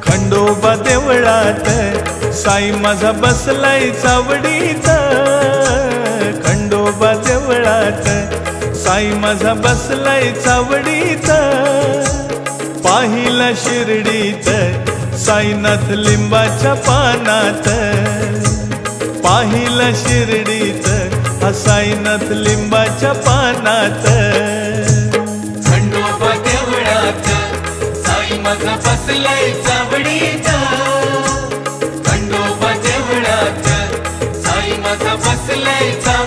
खंडोबा देवळात साई माझा बसलाय चावडीत। खंडोबा देवळात साई माझा बसलाय चावडीत। पाहिला शिर्डीत साईनाथ लिंबाच्या पानात। पाहिला शिर्डीत हा साईनाथ लिंबाच्या पानात। खंडोबा देवळात साई माझा बसलाय चावडीत। खंडोबा देवळात साई माझा बसलाय चावडीत।